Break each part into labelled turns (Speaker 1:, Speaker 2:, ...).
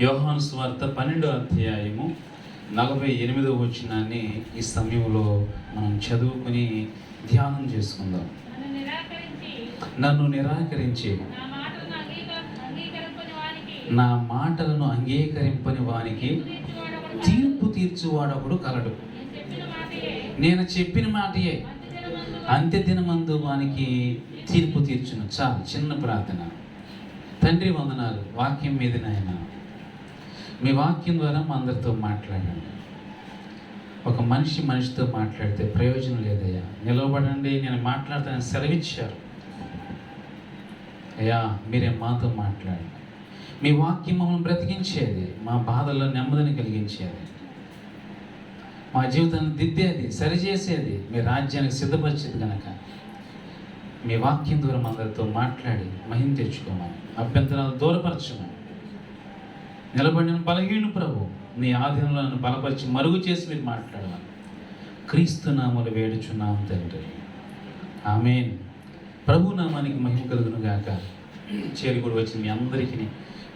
Speaker 1: యోహాను సువార్త 12వ అధ్యాయము 48వ వచనాన్ని ఈ సమయంలో మనం చదువుకుని ధ్యానం చేసుకుందాం. నన్ను నిరాకరించి నా మాటలను అంగీకరింపని వానికి తీర్పు తీర్చువాడొకడు కలడు. నేను చెప్పిన మాటయే అంత్యదినమందు వానికి తీర్పు తీర్చును. చాలు, చిన్న ప్రార్థన. తండ్రి వందనాలు, వాక్యం మీద నాయన, మీ వాక్యం ద్వారా మా అందరితో మాట్లాడండి. ఒక మనిషితో మాట్లాడితే ప్రయోజనం లేదయ్యా. నిలవబడండి, నేను మాట్లాడతానని సెలవిచ్చారు అయ్యా. మీరే మాతో మాట్లాడండి. మీ వాక్యం మమ్మల్ని బ్రతికించేది, మా బాధల్లో నెమ్మదిని కలిగించేది, మా జీవితాన్ని దిద్దేది, సరిచేసేది, మీ రాజ్యానికి సిద్ధపరిచేది కనుక మీ వాక్యం ద్వారా అందరితో మాట్లాడి మహిమ తెచ్చుకోమని, అభ్యంతరాలు దూరపరచమని, నిలబడిన బలహీన ప్రభు నీ ఆధీనంలో నన్ను బలపరిచి మరుగు చేసి మీరు మాట్లాడమని క్రీస్తు నామములో వేడుచున్నాము తండ్రి, ఆమేన్. ప్రభు నామానికి మహిమ కలుగును గాక. చేరుకుని వచ్చిన మీ అందరికీ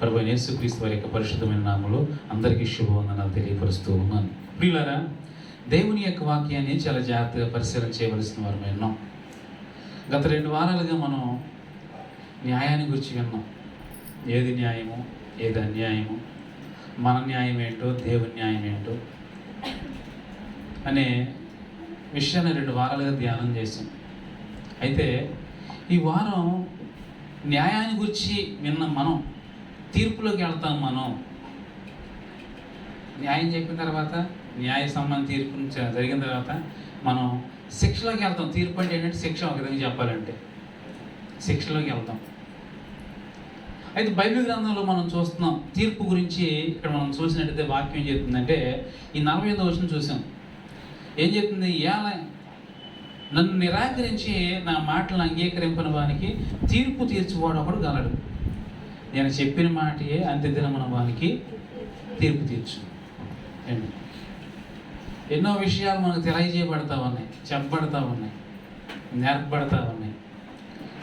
Speaker 1: ప్రభు యేసుక్రీస్తు వారి యొక్క పరిశుద్ధమైన నామములో అందరికీ శుభవందనాలు తెలియపరుస్తూ ఉన్నాను. ప్రియులారా, దేవుని యొక్క వాక్యాన్ని చాలా జాగ్రత్తగా పరిశీలన చేయవలసిన వారు విన్నాం. గత 2 వారాలుగా మనం న్యాయాన్ని గురించి విన్నాం. ఏది న్యాయము, ఏది అన్యాయము, మన న్యాయం ఏంటో, దేవుని న్యాయం ఏంటో అనే విషయాన్ని 2 వారాలుగా ధ్యానం చేసాం. అయితే ఈ వారం న్యాయాన్ని గురించి విన్న మనం తీర్పులోకి వెళ్తాం. మనం న్యాయం చెప్పిన తర్వాత, న్యాయ సంబంధ తీర్పు జరిగిన తర్వాత మనం శిక్షలోకి వెళ్తాం. తీర్పు అంటే ఏంటంటే శిక్ష, ఒక విధంగా చెప్పాలంటే శిక్షలోకి వెళ్తాం. అయితే బైబిల్ గ్రంథంలో మనం చూస్తున్నాం తీర్పు గురించి. ఇక్కడ మనం చూసినట్టయితే వాక్యం ఏం చెప్తుందంటే, ఈ 45వ వచనం చూసాం. ఏం చెప్తుంది? నన్ను నిరాకరించి నా మాటలను అంగీకరింపని వానికి తీర్పు తీర్చువాడు ఒకడు గలడు. నేను చెప్పిన మాటయే అంత్యదినమున వానికి తీర్పు తీర్చు. ఎన్నో విషయాలు మనకు తెలియజేయబడతా ఉన్నాయి, చెప్పబడతా ఉన్నాయి, నేర్పబడతా ఉన్నాయి,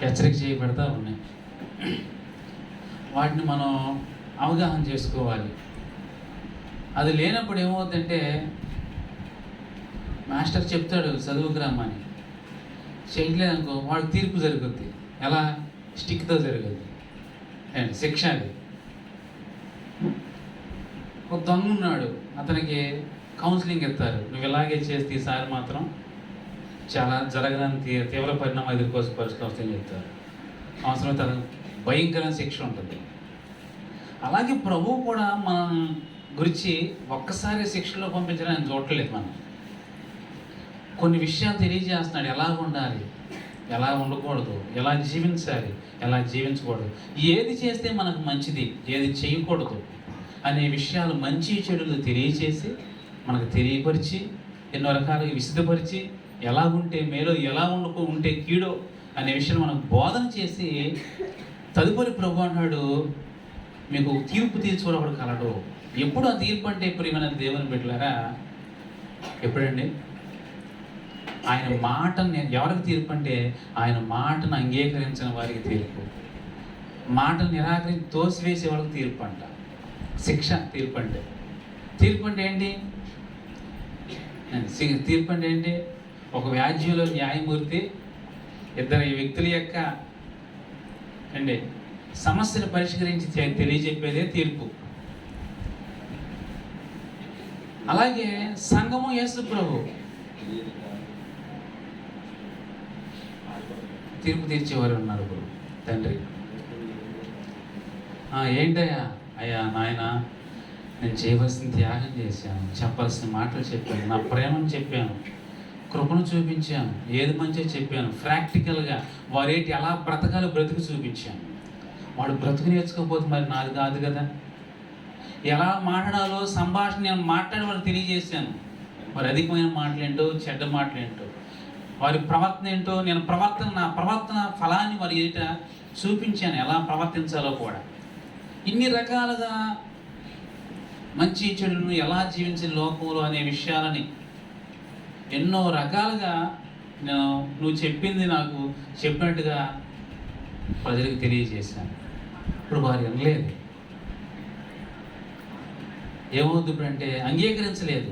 Speaker 1: హెచ్చరిక చేయబడతా ఉన్నాయి. వాటిని మనం అవగాహన చేసుకోవాలి. అది లేనప్పుడు ఏమవుతుందంటే, మాస్టర్ చెప్తాడు చదువుకురామని, చేయలేదనుకో వాడికి తీర్పు జరుగుద్ది. ఎలా? స్టిక్తో జరుగుద్ది. అండ్ శిక్ష అది. ఒక దొంగ ఉన్నాడు, అతనికి కౌన్సిలింగ్ ఇస్తారు. నువ్వు ఇలాగే చేస్తే ఈసారి మాత్రం చాలా జరగడానికి తీవ్ర పరిణామం ఎదుర్కోవాల్సిన పరిస్థితి వస్తుందని చెప్తారు. అవసరమైతే భయంకరమైన శిక్ష ఉంటుంది. అలాగే ప్రభువు కూడా మన గురించి ఒక్కసారి శిక్షలో పంపించడానికి చూడట్లేదు. మనం కొన్ని విషయాలు తెలియజేస్తున్నాడు. ఎలా ఉండాలి, ఎలా ఉండకూడదు, ఎలా జీవించాలి, ఎలా జీవించకూడదు, ఏది చేస్తే మనకు మంచిది, ఏది చేయకూడదు అనే విషయాలు, మంచి చెడులు తెలియచేసి మనకు తెలియపరిచి, ఎన్నో రకాలుగా విసిద్ధపరిచి, ఎలా ఉంటే మేలో, ఎలా ఉంటే కీడో అనే విషయాన్ని మనకు బోధన చేసి, తదుపరి ప్రభు అన్నాడు, మీకు తీర్పు తీర్చుకోవడం ఒకడు కలడు. ఎప్పుడు ఆ తీర్పు అంటే ప్రియమైన దేవుని బిడ్డలారా, ఎప్పుడండి? ఆయన మాటను ఎవరికి తీర్పు అంటే, ఆయన మాటను అంగీకరించిన వారికి తీర్పు, మాటను నిరాకరించి తోసివేసే వాళ్ళకి తీర్పు అంట. శిక్ష తీర్పు అంటే. తీర్పు అంటే ఏంటి? తీర్పు అంటే ఏంటి? ఒక వ్యాజ్యంలో న్యాయమూర్తి ఇద్దరు వ్యక్తుల యొక్క సమస్యను పరిష్కరించి తెలియజెప్పేదే తీర్పు. అలాగే సంఘము యేసు ప్రభు తీర్పు తీర్చేవారు ఉన్నారు. ఇప్పుడు తండ్రి, ఏంటయ్యా అయ్యా నాయన, నేను చేయవలసిన త్యాగం చేశాను, చెప్పాల్సిన మాటలు చెప్పాను, నా ప్రేమను చెప్పాను, కృపను చూపించాను, ఏది మంచిగా చెప్పాను, ప్రాక్టికల్గా వారేంటి ఎలా బ్రతకాలో బ్రతికి చూపించాను. వాడు బ్రతుకు నేర్చుకోకపోతే మరి నాది కాదు కదా. ఎలా మాట్లాడాలో సంభాషణ నేను మాట్లాడి వాళ్ళు తెలియజేశాను. మరి అధికమైన మాటలేంటో, చెడ్డ మాటలేంటో, వారి ప్రవర్తన ఏంటో, నేను నా ప్రవర్తన ఫలాన్ని వారి ఎదుట చూపించాను, ఎలా ప్రవర్తించాలో కూడా. ఇన్ని రకాలుగా మంచి చెడును ఎలా జీవించే లోకంలో అనే విషయాలని ఎన్నో రకాలుగా నువ్వు చెప్పింది నాకు చెప్పినట్టుగా ప్రజలకు తెలియజేశాను. ఇప్పుడు వారు వినలేదు. ఏమవుద్ది ఇప్పుడు అంటే అంగీకరించలేదు.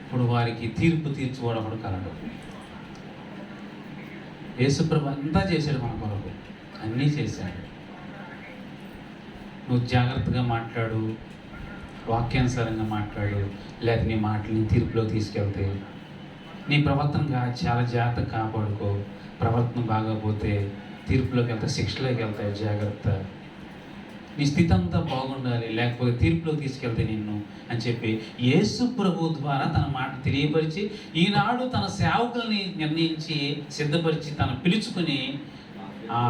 Speaker 1: ఇప్పుడు వారికి తీర్పు తీర్చుకోవడం ఒకడు కలడు. యేసుప్రభు అంతా చేశాడు మన కొరకు, అన్నీ చేశాడు. నువ్వు జాగ్రత్తగా మాట్లాడు, వాక్యానుసారంగా మాట్లాడు, లేక నీ మాటని తీర్పులో తీసుకెళ్తే, నీ ప్రవర్తన చాలా జాగ్రత్తగా కాపాడుకో. ప్రవర్తన బాగోపోతే తీర్పులోకి వెళ్తాయి, శిక్షలోకి వెళ్తాయి. జాగ్రత్త. నీ స్థితి అంతా బాగుండాలి, లేకపోతే తీర్పులోకి తీసుకెళ్తే నిన్ను అని చెప్పి యేసు ప్రభు ద్వారా తన మాట తెలియపరిచి, ఈనాడు తన సేవకుల్ని నిర్ణయించి సిద్ధపరిచి తను పిలుచుకుని ఆ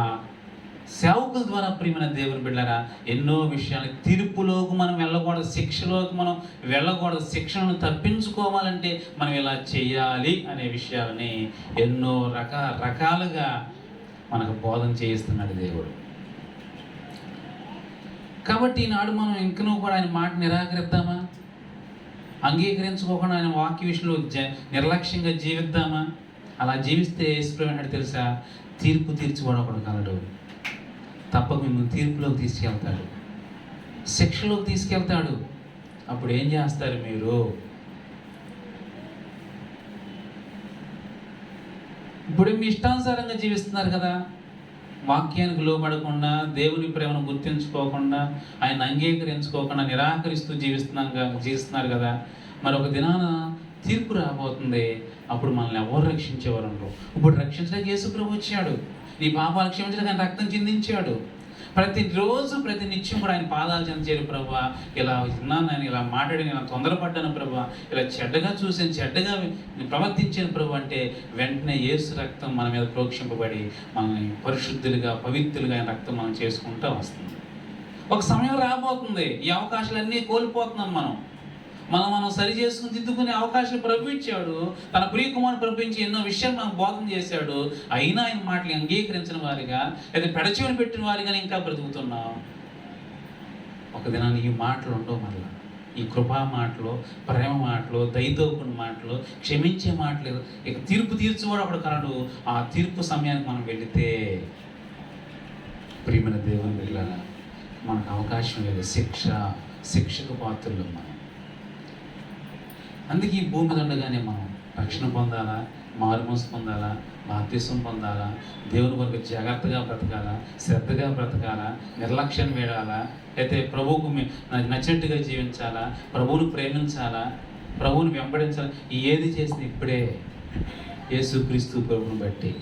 Speaker 1: సేవకుల ద్వారా ప్రియమైన దేవుని బిడ్డలారా ఎన్నో విషయాలు, తీర్పులోకి మనం వెళ్ళకూడదు, శిక్షలోకి మనం వెళ్ళకూడదు, శిక్షను తప్పించుకోవాలంటే మనం ఇలా చేయాలి అనే విషయాలని ఎన్నో రకాలుగా మనకు బోధన చేయిస్తున్నాడు దేవుడు. కాబట్టి ఈనాడు మనం ఇంకనూ కూడా ఆయన మాట నిరాకరిద్దామా? అంగీకరించుకోకుండా ఆయన వాక్య విషయంలో నిర్లక్ష్యంగా జీవిద్దామా? అలా జీవిస్తే యేసుప్రభు తెలుసా, తీర్పు తీర్చుకోవడం ఒకడు కలడు. తప్పక మిమ్మల్ని తీర్పులోకి తీసుకెళ్తాడు, శిక్షలోకి తీసుకెళ్తాడు. అప్పుడు ఏం చేస్తారు మీరు? ఇప్పుడు మీ ఇష్టానుసారంగా జీవిస్తున్నారు కదా, వాక్యానికి లోబడకుండా, దేవుని ప్రేమను గుర్తించుకోకుండా, ఆయన అంగీకరించుకోకుండా నిరాకరిస్తూ జీవిస్తున్నారు కదా. మరి ఒక దినాన తీర్పు రాబోతుంది. అప్పుడు మనల్ని ఎవరు రక్షించేవారు ఉండరు. ఇప్పుడు రక్షించడానికి యేసుప్రభు వచ్చాడు, నీ పాపాలు క్షమించడానికి ఆయన రక్తం చిందించాడు. ప్రతిరోజు ప్రతి నిత్యం కూడా ఆయన పాదాలు చెందించారు. ప్రభా ఇలా విన్నాను, నేను ఇలా మాట్లాడి నేను తొందరపడ్డాను ప్రభా, ఇలా చెడ్డగా చూసాను, చెడ్డగా ప్రవర్తించాను ప్రభు అంటే వెంటనే యేసు రక్తం మన మీద ప్రోక్షింపబడి మనల్ని పరిశుద్ధులుగా, పవిత్రులుగా ఆయన రక్తం మనం చేసుకుంటూ వస్తుంది. ఒక సమయం రాబోతుంది, ఈ అవకాశాలన్నీ కోల్పోతున్నాం. మనం సరి చేసుకుని దిద్దుకునే అవకాశం ప్రభు ఇచ్చాడు. తన ప్రియ కుమారుని పంపించి ఎన్నో విషయాలు మనం బోధన చేశాడు. అయినా ఆయన మాటలు అంగీకరించిన వారిగా, లేదా పెడచెవిని పెట్టిన వారిగా ఇంకా బ్రతుకుతున్నాం. ఒక దినాన్ని ఈ మాటలు ఉండవు. మళ్ళీ ఈ కృపా మాటలు, ప్రేమ మాటలు, దయతో కూడిన మాటలు, క్షమించే మాటలు, ఇక తీర్పు తీర్చుకోవడం అప్పుడు కాదు. ఆ తీర్పు సమయానికి మనం వెళితే ప్రియమైన దేవుని బిడ్డలారా మనకు అవకాశం లేదు. శిక్షకు పాత్రలు మనం. అందుకే ఈ భూమి మీద ఉండగానే మనం రక్షణ పొందాలా, మారుమనసు పొందాలా, బాప్తిసం పొందాలా, దేవుని వరకు జాగ్రత్తగా బ్రతకాలా, శ్రద్ధగా బ్రతకాలా, నిర్లక్ష్యాన్ని వేడాలా, అయితే ప్రభువుకు నచ్చినట్టుగా జీవించాలా, ప్రభువును ప్రేమించాలా, ప్రభువుని వెంబడించాలా. ఏది చేసింది ఇప్పుడే యేసుక్రీస్తు ప్రభువుని బట్టి.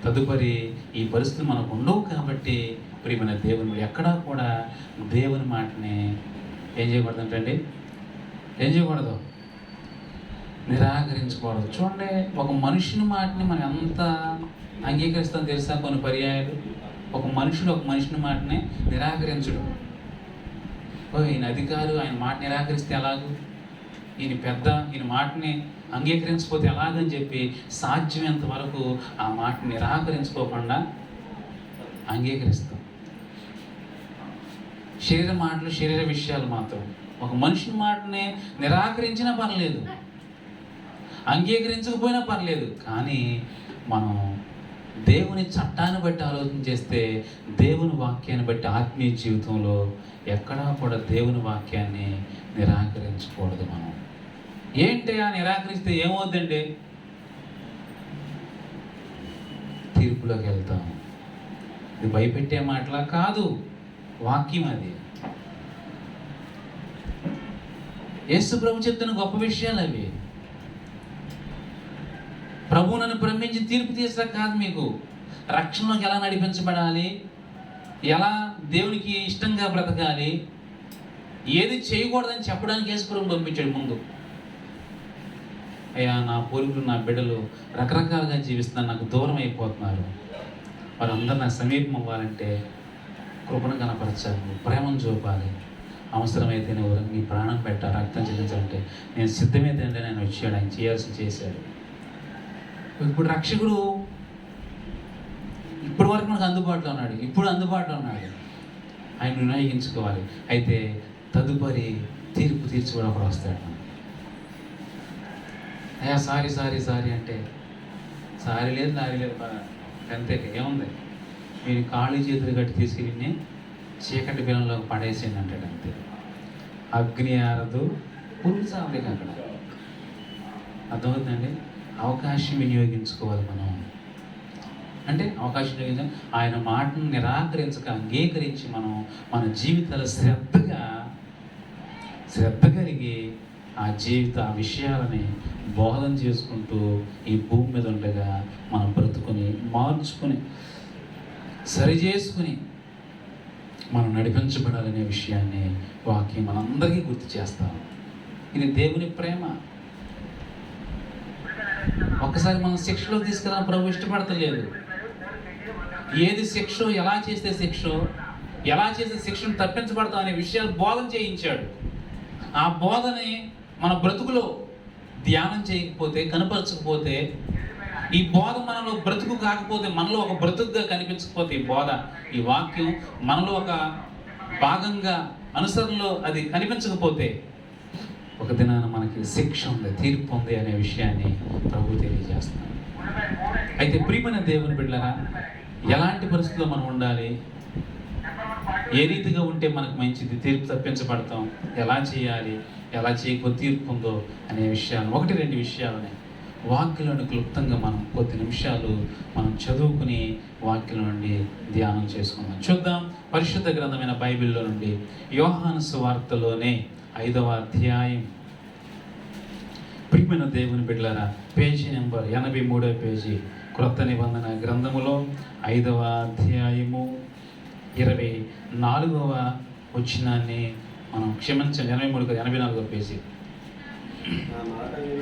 Speaker 1: తదుపరి ఈ పరిస్థితులు మనకు ఉండవు. కాబట్టి ప్రియమైన దేవుని ఎక్కడా కూడా దేవుని మాటని ఏం చేయకూడదంటండి, ఏం చేయకూడదు, నిరాకరించకూడదు. చూడండి, ఒక మనుషుని మాటని మనం ఎంత అంగీకరిస్తాం తెలుసా? కొన్ని పర్యాయాలు ఒక మనిషిని మాటని నిరాకరించడు. ఈయన అధికారు, ఆయన మాట నిరాకరిస్తే ఎలాగూ, ఈయన పెద్ద, ఈయన మాటని అంగీకరించకపోతే ఎలాగని చెప్పి సాధ్యమైనంత వరకు ఆ మాటని నిరాకరించుకోకుండా అంగీకరిస్తాం. శరీర విషయాలు మాత్రం ఒక మనిషిని మాటని నిరాకరించినా పర్లేదు, అంగీకరించకపోయినా పర్లేదు. కానీ మనం దేవుని చట్టాన్ని బట్టి ఆలోచన చేస్తే, దేవుని వాక్యాన్ని బట్టి ఆత్మీయ జీవితంలో ఎక్కడా కూడా దేవుని వాక్యాన్ని నిరాకరించకూడదు. మనం ఏంటి ఆ నిరాకరిస్తే ఏమవుద్దండి? తీర్పులోకి వెళ్తాము. ఇది భయపెట్టే మాటలా కాదు, వాక్యం అది. యేసు ప్రభు చెప్తున్న గొప్ప విషయాలు అవి. ప్రభు నన్ను ప్రేమించి తీర్పు తీసా కాదు, మీకు రక్షణలోకి ఎలా నడిపించబడాలి, ఎలా దేవునికి ఇష్టంగా బ్రతకాలి, ఏది చేయకూడదని చెప్పడానికి యేసు ప్రభు పంపించాడు ముందు. అయ్యా, నా పోలికలు, నా బిడ్డలు రకరకాలుగా జీవిస్తున్నారు, నాకు దూరం అయిపోతున్నారు, వారందరూ నాకు సమీపం అవ్వాలంటే కృపను కనపరచాలి, ప్రేమను చూపాలి, అవసరమైతే నువ్వు నీ ప్రాణం పెట్టాలి, రక్తం చెల్లించాలంటే నేను సిద్ధమైతే ఆయన వచ్చాడు, ఆయన చేశాడు. ఇప్పుడు రక్షకుడు ఇప్పటి వరకు మనకు అందుబాటులో ఉన్నాడు, ఆయన వినియోగించుకోవాలి. అయితే తదుపరి తీర్పు తీర్చుకోవడం ఒకడు వస్తాడు. అయ్యా సారీ అంటే సారీ లేదు అంతే, ఏముంది, మీరు కాళ్ళు చేతులు కట్టి తీసుకెళ్ళి చీకటి బిలంలోకి పడేసేయండి అంటాడు. అంతే. అగ్ని ఆరదు, పురుగు చావలేదు అక్కడ. అర్థమవుతుందండి? అవకాశం వినియోగించుకోవాలి మనం. అంటే అవకాశం వినియోగించాలి. ఆయన మాటను నిరాకరించక అంగీకరించి మనం మన జీవితాలు శ్రద్ధ కలిగి ఆ విషయాలని బోధన చేసుకుంటూ ఈ భూమి మీద ఉండగా మనం బ్రతుకుని మార్చుకుని సరిచేసుకుని మనం నడిపించబడాలనే విషయాన్ని వాక్యం మనందరికీ గుర్తు చేస్తాం. ఇది దేవుని ప్రేమ. ఒక్కసారి మనం శిక్షలో తీసుకురావడం ప్రభు ఇష్టపడతలేదు. ఏది శిక్ష, ఎలా చేస్తే శిక్షను తప్పించబడతాం అనే విషయాలు బోధన చేయించాడు. ఆ బోధని మన బ్రతుకులో ధ్యానం చేయకపోతే, కనపరచకపోతే, ఈ బోధ మనలో బ్రతుకు కాకపోతే, మనలో ఒక బ్రతుకుగా కనిపించకపోతే, ఈ వాక్యం మనలో ఒక భాగంగా అనుసరణలో అది కనిపించకపోతే, ఒక దినాన మనకి శిక్ష ఉంది, తీర్పు ఉంది అనే విషయాన్ని ప్రభు తెలియజేస్తున్నాడు. అయితే ప్రియమైన దేవుని బిడ్డలారా, ఎలాంటి పరిస్థితుల్లో మనం ఉండాలి, ఏ రీతిగా ఉంటే మనకు మంచిది, తీర్పు తప్పించబడతాం, ఎలా చేయాలి, ఎలా చేయకపోతే తీర్పు ఉందో అనే విషయాలు 1-2 విషయాలని వాక్యంలోని క్లుప్తంగా మనం కొద్ది నిమిషాలు మనం చదువుకుని వాక్యం నుండి ధ్యానం చేసుకుందాం. చూద్దాం పరిశుద్ధ గ్రంథమైన బైబిల్లో నుండి యోహాను సువార్తలోనే 5వ అధ్యాయం. ప్రియమైన దేవుని బిడ్డలారా, పేజీ నెంబర్ 83వ పేజీ, క్రొత్త నిబంధన గ్రంథములో 5వ అధ్యాయము 24వ వచనాన్ని మనం క్షమించండి, 84వ పేజీ,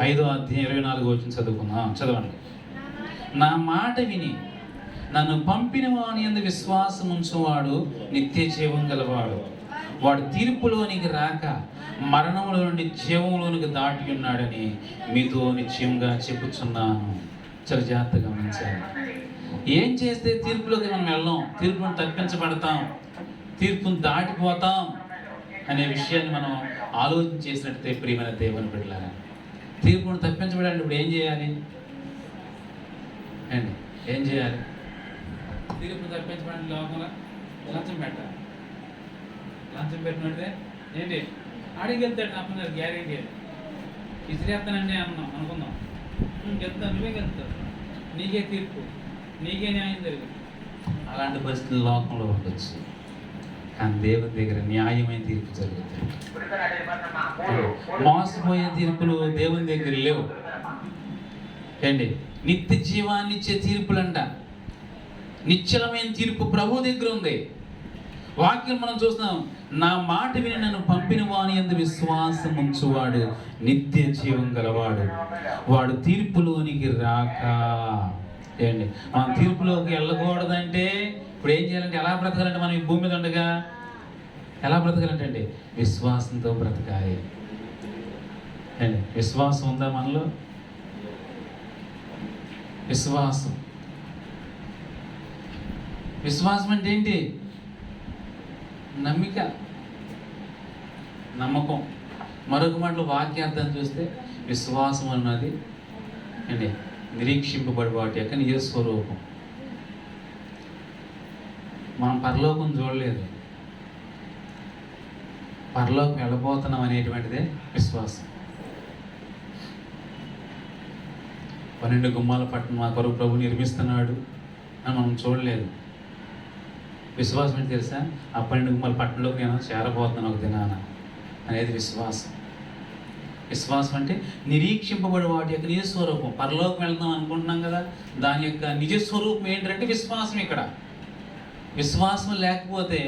Speaker 1: 5వ అధ్యాయం 24వ వచనం చదువుకుందాం. చదవండి. నా మాట విని నన్ను పంపిన వాని యందు విశ్వాసం ఉంచువాడు నిత్య జీవం గలవాడు. వాడు తీర్పులోనికి రాక మరణంలో నుండి జీవంలోనికి దాటి ఉన్నాడని మీతో నిశ్చయంగా చెప్పుచున్నాను. చాలా జాగ్రత్తగా గమనించాలి. ఏం చేస్తే తీర్పులోకి మనం వెళ్ళాం, తీర్పును తప్పించబడతాం, తీర్పును దాటిపోతాం అనే విషయాన్ని మనం ఆలోచన చేసినట్లయితే ప్రియమైన దేవుని బిడ్డలారా, తీర్పును తప్పించబడాలంటే ఇప్పుడు ఏం చేయాలి అండి? ఏం చేయాలి? తీర్పును తప్పించబడాలి లోపల లంచం పెట్టాలి. లంచం పెట్టినట్టే ఏంటి ఆడికి వెళ్తాడు, అప్పుడు గ్యారెంటీ ఇసిరేస్తానండి అనుకుందాం. గెలుతాను, నువ్వే గెలుతావు, నీకే తీర్పు, నీకే న్యాయం జరిగింది. అలాంటి పరిస్థితులు లోకంలో ఉండొచ్చు, కానీ దేవుని దగ్గర న్యాయమైన తీర్పు జరుగుతుంది. మోసపోయే తీర్పులు దేవుని దగ్గర లేవు ఏంటి? నిత్య జీవాన్ని ఇచ్చే తీర్పులంట, నిశ్చలమైన తీర్పు ప్రభు దగ్గర ఉంది. వాక్యం మనం చూస్తున్నాం. నా మాట విని నన్ను పంపిన వాని యందు విశ్వాసం ఉంచువాడు నిత్య జీవం గలవాడు, వాడు తీర్పులోనికి రాక. ఏంటి? మనం తీర్పులోకి వెళ్ళకూడదంటే ఇప్పుడు ఏం చేయాలంటే, ఎలా బ్రతకాలంటే, మనం ఈ భూమి మీద ఉండగా ఎలా బ్రతకాలంటే అండి, విశ్వాసంతో బ్రతకాలి. అండి, విశ్వాసం ఉందా మనలో? విశ్వాసం అంటే ఏంటి? నమ్మిక, నమ్మకం. మరొక మాటలో వాక్యార్థం చూస్తే విశ్వాసం అన్నది అండి నిరీక్షింపబడి వాటి యొక్క నిజ స్వరూపం. మనం పరలోకం చూడలేదు, పరలోకం వెళ్ళబోతున్నాం అనేటువంటిదే విశ్వాసం. 12 గుమ్మాల పట్టణం మా కొరకు ప్రభు నిర్మిస్తున్నాడు అని మనం చూడలేదు. విశ్వాసం ఏంటి తెలుసా? ఆ 12 గుమ్మాల పట్టణంలోకి నేను చేరబోతున్నాను ఒక దినాన అనేది విశ్వాసం. విశ్వాసం అంటే నిరీక్షింపబడి వాటి యొక్క నిజస్వరూపం. పరలోకం వెళ్దాం అనుకుంటున్నాం కదా, దాని యొక్క నిజస్వరూపం ఏంటంటే విశ్వాసం. ఇక్కడ విశ్వాసం లేకపోతే,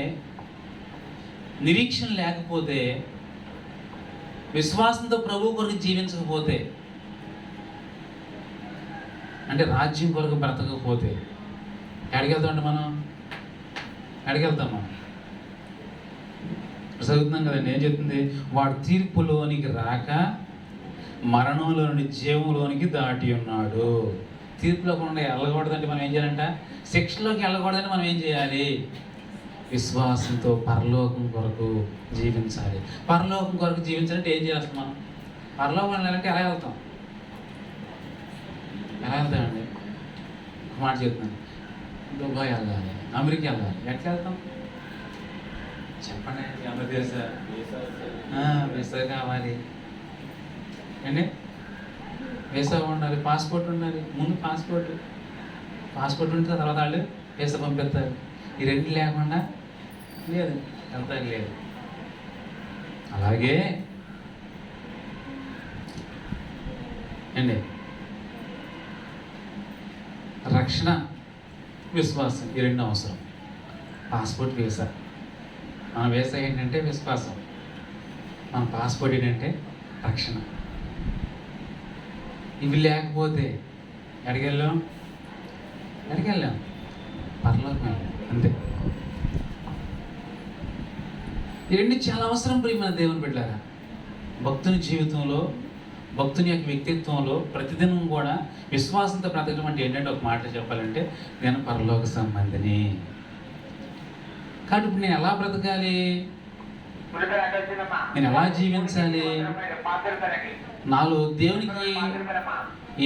Speaker 1: నిరీక్షణ లేకపోతే, విశ్వాసంతో ప్రభు కొరకు జీవించకపోతే, అంటే రాజ్యం కొరకు బ్రతకపోతే ఎక్కడికి వెళ్తామంటే మనం? ఎక్కడికి వెళ్తాం మనం? చదువుతున్నాం కదండి, ఏం చెప్తుంది? వాడు తీర్పులోనికి రాక మరణంలో నుండి జీవంలోనికి దాటి ఉన్నాడు. తీర్పులోకి ఉండే వెళ్ళకూడదంటే మనం ఏం చేయాలంట? శిక్షలోకి వెళ్ళకూడదని మనం ఏం చేయాలి? విశ్వాసంతో పరలోకం కొరకు జీవించాలి. పరలోకం కొరకు జీవించాలంటే ఏం చేస్తాం మనం? పరలోకం వెళ్ళాలంటే ఎలా వెళ్తాం? ఎలా వెళ్తామండి? ఒక మాట చెప్తున్నాను, దుబాయ్ వెళ్ళాలి, అమెరికా వెళ్ళాలి, ఎట్లా వెళ్తాం? చెప్పండి, ఏమన్నా తెలుసా? వీసా కావాలి అండి, వీసా ఉండాలి, పాస్పోర్ట్ ఉండాలి. ముందు పాస్పోర్ట్ ఉంటే తర్వాత వాళ్ళు వీసా పంపిస్తారు. ఈ రెండు లేకుండా లేదు, వెళ్తారు లేదు. అలాగే అండి రక్షణ, విశ్వాసం, ఈ రెండు అవసరం. Passport, visa. మన వీసా ఏంటంటే విశ్వాసం, మన పాస్పోర్ట్ ఏంటంటే రక్షణ. ఇవి లేకపోతే ఎక్కడికెళ్ళాం? పరలోకం వెళ్ళాం, అంతే. ఈ రెండు చాలా అవసరం ప్రియమైన దేవుని బిడ్డలారా. భక్తుని జీవితంలో, భక్తుని యొక్క వ్యక్తిత్వంలో ప్రతిదినం కూడా విశ్వాసంతో బ్రతకడం అంటే ఏంటంటే ఒక మాట చెప్పాలంటే నేను పరలోక సంబంధిని. కాబట్టి నేను ఎలా బ్రతకాలి, నేను ఎలా జీవించాలి, నాలో దేవునికి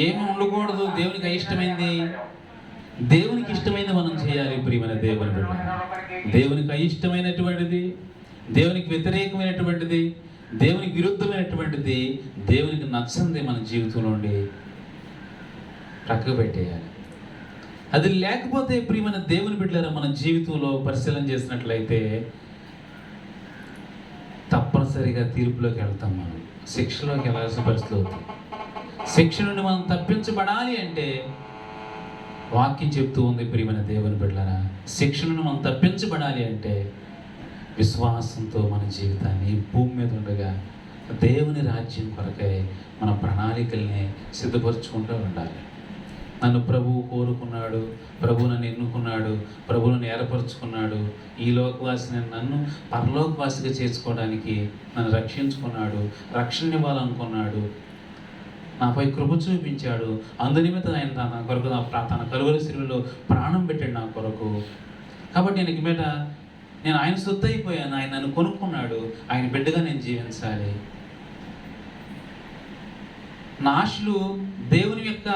Speaker 1: ఏమి ఉండకూడదు, దేవునికి ఇష్టమైంది మనం చేయాలి ప్రియమైన దేవుని బిడ్డ. దేవునికి అయిష్టమైనటువంటిది, దేవునికి వ్యతిరేకమైనటువంటిది, దేవునికి విరుద్ధమైనటువంటిది, దేవునికి నచ్చంది మన జీవితంలో ఉండి ప్రక్కకు పెట్టేయాలి. అది లేకపోతే ప్రియమైన దేవుని బిడ్డలారా, మన జీవితంలో పరిశీలన చేసినట్లయితే తప్పనిసరిగా తీర్పులోకి వెళ్తాం. మనం శిక్షలోకి వెళ్ళాల్సిన పరిస్థితి అవుతుంది. శిక్ష నుండి మనం తప్పించబడాలి అంటే వాక్యం చెప్తూ ఉంది ప్రియమైన దేవుని బిడ్డలారా, శిక్ష నుండి మనం తప్పించబడాలి అంటే విశ్వాసంతో మన జీవితాన్ని భూమి మీద ఉండగా దేవుని రాజ్యం కొరకై మన ప్రణాళికల్ని సిద్ధపరచుకుంటూ ఉండాలి. నన్ను ప్రభువు కోరుకున్నాడు, ప్రభు నన్ను ఎన్నుకున్నాడు, ప్రభు నన్ను ఏర్పరచుకున్నాడు, ఈ లోకవాసిని నన్ను పరలోకవాసిగా చేసుకోవడానికి నన్ను రక్షించుకున్నాడు, రక్షణ ఇవ్వాలనుకున్నాడు, నాపై కృప చూపించాడు. అందునిమిత్తం ఆయన తన కొరకు తన కలువరి శిలువలో ప్రాణం పెట్టాడు నా కొరకు. కాబట్టి నేను ఆయన సొత్తు అయిపోయాను, ఆయన నన్ను కొనుక్కున్నాడు, ఆయన బిడ్డగా నేను జీవించాలి. నా ఆశలు దేవుని యొక్క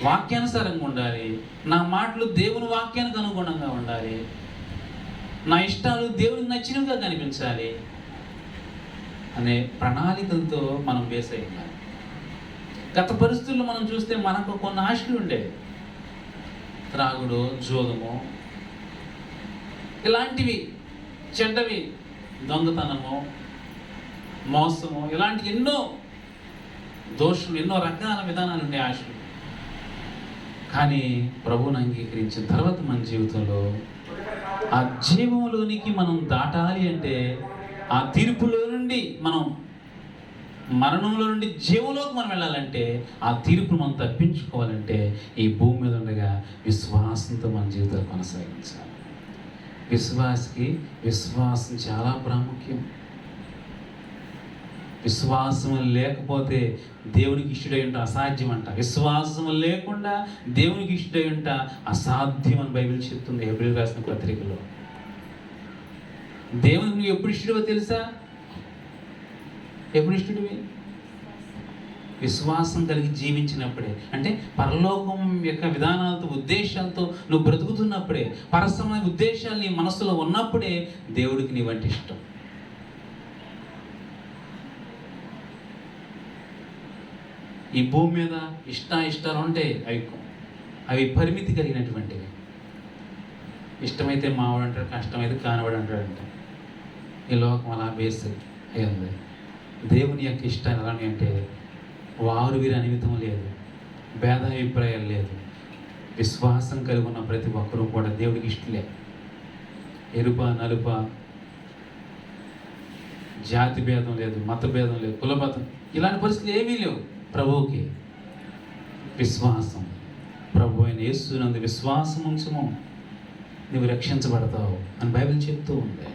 Speaker 1: వాక్యానుసారంగా ఉండాలి, నా మాటలు దేవుని వాక్యానికి అనుగుణంగా ఉండాలి, నా ఇష్టాలు దేవునికి నచ్చినవిగా కనిపించాలి అనే ప్రణాళికలతో మనం బేస్ అయ్యాలి. గత పరిస్థితుల్లో మనం చూస్తే మనకు కొన్ని ఆశలు ఉండేవి. త్రాగుడు, జోదము, ఇలాంటివి చెడ్డవి, దొంగతనము, మోసము, ఇలాంటి ఎన్నో దోషులు, ఎన్నో రకాల విధానాలు ఉండే ఆశలు. కానీ ప్రభువుని అంగీకరించిన తర్వాత మన జీవితంలో ఆ జీవంలోనికి మనం దాటాలి అంటే, ఆ తీర్పులో నుండి మనం మరణంలో నుండి జీవంలోకి మనం వెళ్ళాలంటే, ఆ తీర్పు మనం తప్పించుకోవాలంటే ఈ భూమి మీద ఉండగా విశ్వాసంతో మన జీవితాలు కొనసాగించాలి. విశ్వాసం చాలా ప్రాముఖ్యం. విశ్వాసం లేకపోతే దేవునికి ఇష్టడై ఉంట అసాధ్యం అంట. విశ్వాసం లేకుండా దేవునికి ఇష్టడై ఉంట అసాధ్యం అని బైబిల్ చెప్తుంది హెబ్రీయులకు రాసిన పత్రికలో. దేవునికి నువ్వు ఎప్పుడు ఇష్టడవో తెలుసా? ఎప్పుడు ఇష్టడివి? విశ్వాసం కలిగి జీవించినప్పుడే. అంటే పరలోకం యొక్క విధానాలతో, ఉద్దేశాలతో నువ్వు బ్రతుకుతున్నప్పుడే, పరసమైన ఉద్దేశాలు నీ మనసులో ఉన్నప్పుడే దేవుడికి నీ వంటి ఇష్టం. ఈ భూమి మీద ఇష్టాలు ఉంటాయి, అవి పరిమితి కలిగినటువంటివి. ఇష్టమైతే మావాడు అంటాడు, కష్టమైతే కానివాడు అంటాడంట. ఈ లోకం అలా బేస్ అయింది. దేవుని యొక్క ఇష్టాలు ఎలాంటి అంటే వారు వీరి అనిమితం లేదు, భేదాభిప్రాయాలు లేదు. విశ్వాసం కలిగి ఉన్న ప్రతి ఒక్కరూ కూడా దేవుడికి ఇష్టలే. ఎరుప నలుప, జాతి భేదం లేదు, మత భేదం లేదు, కులమతం, ఇలాంటి పరిస్థితులు ఏమీ లేవు. ప్రభువుకి విశ్వాసం, ప్రభు అయిన యేసునందు విశ్వాసం ఉంచుము, నువ్వు రక్షించబడతావు అని బైబిల్ చెప్తూ ఉంది.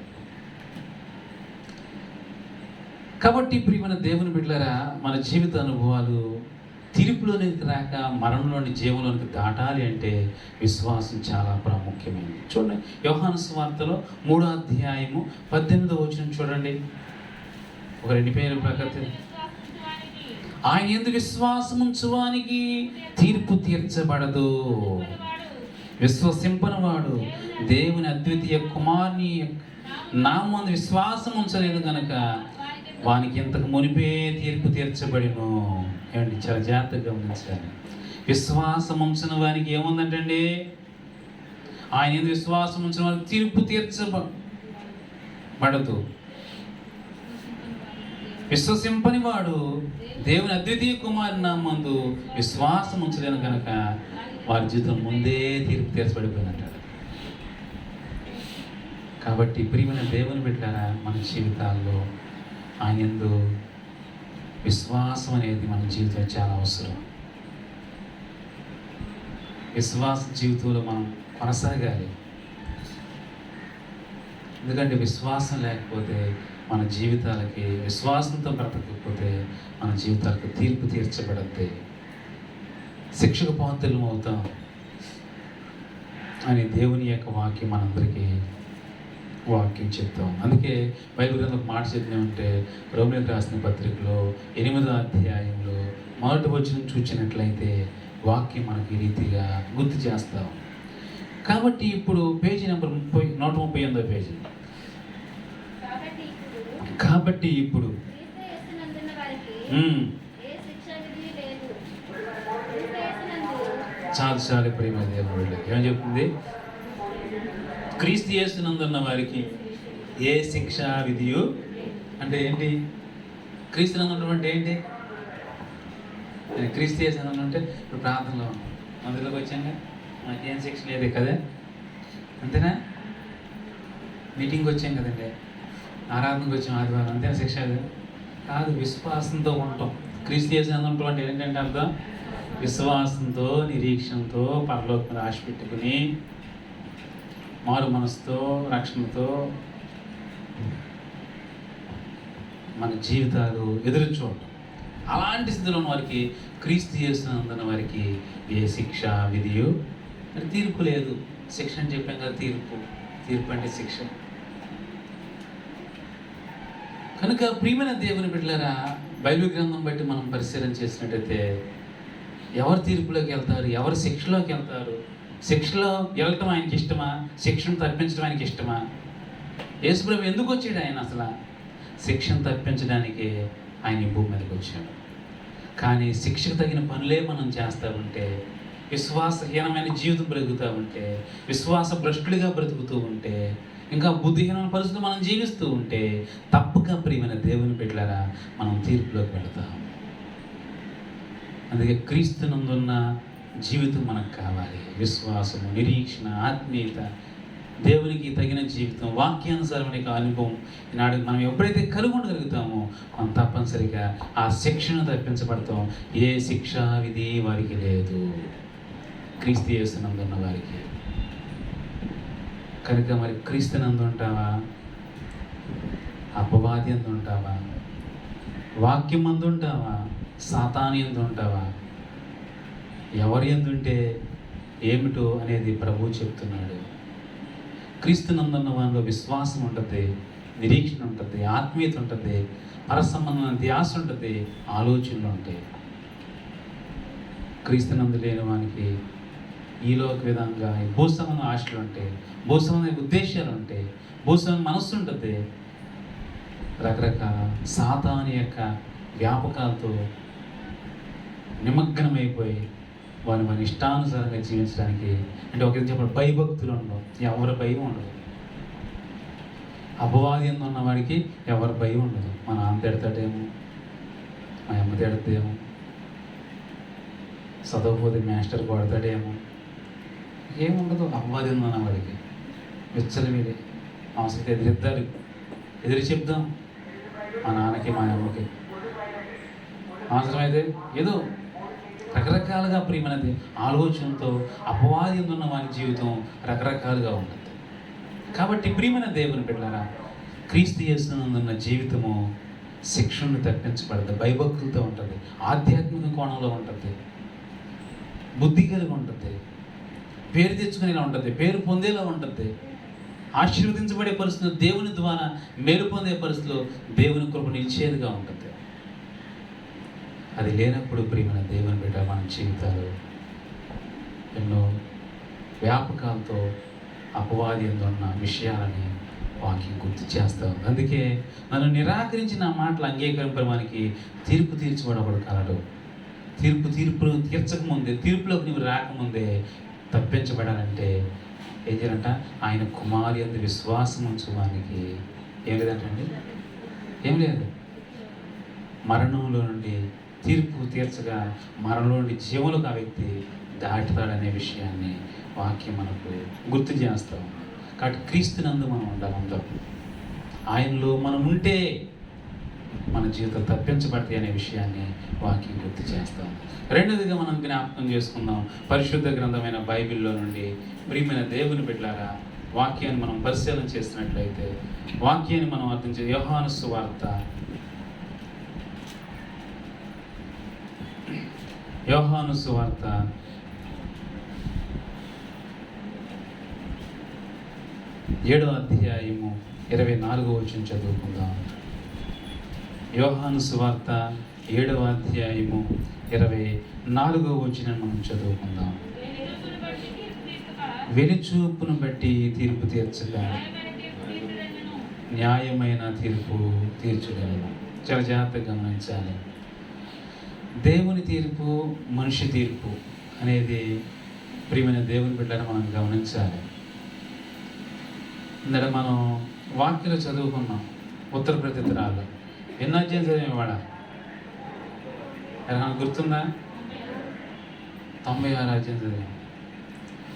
Speaker 1: కాబట్టి ప్రియమైన దేవుని బిడ్డలారా, మన జీవిత అనుభవాలు తీర్పులోనికి రాక మరణంలోని జీవంలోనికి దాటాలి అంటే విశ్వాసం చాలా ప్రాముఖ్యమైనది. చూడండి, యోహాను సువార్తలో 3వ అధ్యాయము 18వ వచనం చూడండి. ఒక 2 పేరు ప్రకృతి. ఆయన యందు విశ్వాసం ఉంచువానికి తీర్పు తీర్చబడదు. విశ్వసింపనివాడు దేవుని అద్వితీయ కుమారుని నామందు విశ్వాసం ఉంచలేదు కనుక వానికి ఇంతకు మునిపే తీర్పు తీర్చబడిను. ఏమండి, చాలా జాగ్రత్తగా గమనించాలి. విశ్వాసం ఉంచిన వానికి ఏముందంటండి? ఆయన యందు విశ్వాసం ఉంచిన వారికి తీర్పు తీర్చబడదు. విశ్వసింపని వాడు దేవుని అద్వితీయ కుమారు నామందు విశ్వాసం ఉంచలేను కనుక వారి జీవితం ముందే తీర్పు తీర్చబడిపోయినట్టాడు. కాబట్టి ప్రియమైన దేవుని బిడ్డలారా, మన జీవితాల్లో ఆయన యందు విశ్వాసం అనేది మన జీవితం చాలా అవసరం. విశ్వాస జీవితంలో మనం కొనసాగాలి. ఎందుకంటే విశ్వాసం లేకపోతే మన జీవితాలకి, విశ్వాసంతో బ్రతకకపోతే మన జీవితాలకు తీర్పు తీర్చబడద్ది, శిక్షకు పాత్రలం అవుతాం అని దేవుని యొక్క వాక్యం మనందరికీ వాక్యం చెప్తాం. అందుకే బైబిల్ గ్రంథంలో ఒక మాట చదివినామంటే రోమీయులకు రాసిన పత్రికలో 8వ అధ్యాయంలో మొదటి వచనం చూసినట్లయితే వాక్యం మనకి ఈ రీతిగా గుర్తు చేస్తాం. కాబట్టి ఇప్పుడు పేజీ నెంబర్ 138వ పేజీ. కాబట్టి ఇప్పుడు చాలు ప్రేమ దేవుడు ఏమని చెప్తుంది? క్రీస్తు యేసునందున్న వారికి ఏ శిక్షా విధియు అంటే ఏంటి? క్రీస్తు నందు అంటే ఏంటి? క్రీస్తు యేసునందు అంటే ఇప్పుడు ప్రార్థనలో ఉన్నాం, అందులోకి వచ్చాక మనకేం శిక్ష లేదు కదా, అంతేనా? మీటింగ్కి వచ్చాం కదండి, ఆరాధనకు వచ్చాం ఆదివారం, అంతేనా శిక్ష? కాదు, విశ్వాసంతో ఉంటాం. క్రీస్తు యేసునందు ఉండటం అంటే ఏంటంటే అర్థం? విశ్వాసంతో, నిరీక్షణతో, పరలోకం ఆశ పెట్టుకుని, మారు మనసుతో, రక్షణతో మన జీవితాలు ఎదురు చూడటం. అలాంటి స్థితిలో ఉన్న వారికి, క్రీస్తు యేసునందున్న వారికి ఏ శిక్ష విధియు అంటే తీర్పు లేదు. శిక్ష అని చెప్పాం కదా, తీర్పు అంటే శిక్ష. కనుక ప్రియమైన దేవుని బిడ్డలారా, బైబిల్ గ్రంథం బట్టి మనం పరిశీలన చేసినట్టయితే ఎవరు తీర్పులోకి వెళ్తారు, ఎవరు శిక్షలోకి వెళ్తారు? శిక్షలో వెళ్ళటం ఆయనకి ఇష్టమా? శిక్షను తప్పించడం ఆయనకి ఇష్టమా? యేసుప్రభు ఎందుకు వచ్చాడు? ఆయన అసలు శిక్షను తప్పించడానికి ఆయన ఈ భూమి మీదకి వచ్చాడు. కానీ శిక్షకు తగిన పనులే మనం చేస్తూ ఉంటే, విశ్వాసహీనమైన జీవితం బ్రతుకుతూ ఉంటే, విశ్వాస భ్రష్టుడిగా బ్రతుకుతూ ఉంటే, ఇంకా బుద్ధిహీనమైన పరిస్థితులు మనం జీవిస్తూ ఉంటే తప్పక ప్రియమైన దేవుని బిడ్డలారా మనం తీర్పులోకి వెళతాం. అందుకే క్రీస్తునందున్న జీవితం మనకు కావాలి. విశ్వాసము, నిరీక్షణ, ఆత్మీయత, దేవునికి తగిన జీవితం, వాక్యానుసారమైన అనుభవం ఈనాడు మనం ఎప్పుడైతే కలిగి ఉండగలుగుతామో మనం తప్పనిసరిగా ఆ శిక్షను తప్పించబడతాం. ఏ శిక్షా విధి వారికి లేదు, క్రీస్తు యేసునందున్న వారికి. కనుక మరి క్రీస్తునందు ఉంటావా? అపవాది యందు ఉంటావా? వాక్యం మందు ఉంటావా? సాతాను యందు ఉంటావా? ఎవరి యందుంటే ఏమిటో అనేది ప్రభువు చెప్తున్నాడు. క్రీస్తునందున్న వారిలో విశ్వాసం ఉంటుంది, నిరీక్షణ ఉంటుంది, ఆత్మీయత ఉంటుంది, పరసంబంధమైన ధ్యాస ఉంటుంది, ఆలోచనలు ఉంటాయి. క్రీస్తునందు లేని వానికి ఈలోక విధంగా భూసంబంధ ఆశలు ఉంటాయి, భూసంబంధ ఉద్దేశాలు ఉంటాయి, భూసంబంధ మనస్సు ఉంటుంది. రకరకాల సాతాను యొక్క వ్యాపకాలతో నిమగ్నమైపోయి వాళ్ళు మన ఇష్టానుసారంగా జీవించడానికి, అంటే ఒక చెప్పండి, భయభక్తులు ఉండవు, ఎవరి భయం ఉండదు. అపవాది యందు ఉన్న వాడికి ఎవరి భయం ఉండదు. మా నాన్న తిడతాడేమో, మా అమ్మ తిడతాడేమో, చదవకపోతే మాస్టర్ కొడతాడేమో, ఏముండదు. అపవాది యందు ఉన్న వాడికి విచ్చలు మీదే అవసరం ఎదురు చెప్దాం మా నాన్నకి మా అమ్మకి. అవసరమైతే ఏదో రకరకాలుగా ప్రియమైనది ఆలోచనతో అపవాది ఉన్న వారి జీవితం రకరకాలుగా ఉంటుంది. కాబట్టి ప్రియమైన దేవుని బిడ్డలారా, క్రీస్తు యేసునందున్న జీవితము శిక్షను తప్పించబడదు, భయభక్తులతో ఉంటుంది, ఆధ్యాత్మిక కోణంలో ఉంటుంది, బుద్ధి కలిగి ఉంటుంది, పేరు తెచ్చుకునేలా ఉంటుంది, పేరు పొందేలా ఉంటుంది, ఆశీర్వదించబడే పరిస్థితులు, దేవుని ద్వారా మేలు పొందే పరిస్థితులు, దేవుని కృప నిలిచేదిగా ఉంటుంది. అది లేనప్పుడు ప్రియమైన దేవుని బిడ్డ మన జీవితాలు ఎన్నో వ్యాపకాలతో అపవాది యందు ఉన్న విషయాలని వాక్యం గుర్తు చేస్తా ఉంది. అందుకే నన్ను నిరాకరించి నా మాటలు అంగీకరింపడానికి తీర్పు తీర్చబడబడు కలడు. తీర్పును తీర్చకముందే, తీర్పులోకి నువ్వు రాకముందే తప్పించబడాలంటే ఏం చేయాలంట? ఆయన కుమారి అందు విశ్వాసం ఉంచువానికి ఏం లేదంటండి, ఏం లేదు. మరణంలో నుండి తీర్పు తీర్చగా మరణంలో నుండి జీవులకు ఆ వ్యక్తి దాటుతాడనే విషయాన్ని వాక్యం మనకు గుర్తు చేస్తాం. కాబట్టి క్రీస్తునందు మనం ఉండాలి. అందరం ఆయనలో మనం ఉంటే మన జీవితం తప్పించబడతాయి అనే విషయాన్ని వాక్యం గుర్తు చేస్తాం. రెండవదిగా మనం జ్ఞాపకం చేసుకుందాం, పరిశుద్ధ గ్రంథమైన బైబిల్లో నుండి ప్రియమైన దేవుని బిడ్డలారా, వాక్యాన్ని మనం పరిశీలన చేసినట్లయితే వాక్యాన్ని మనం అర్థం చేయాలి. యోహాను సువార్త 7వ అధ్యాయము 24వ వచనం చదువుకుందాం. యోహాను సువార్త 7వ అధ్యాయము 24వ వచనం మనం చదువుకుందాం. వెలుచూపును బట్టి తీర్పు తీర్చగా న్యాయమైన తీర్పు తీర్చగలము. చాలా జాగ్రత్తగా గమనించాలి. దేవుని తీర్పు, మనిషి తీర్పు అనేది ప్రియమైన దేవుని బిడ్డలను మనం గమనించాలి. ఇందులో మనం వాక్యలో చదువుకున్నాం. ఉత్తర ప్రత్యుత్తరాలు ఎన్నో అధ్యాయం చదివేవాడ ఎలా గుర్తుందా? 96 అధ్యాయం చదివాం.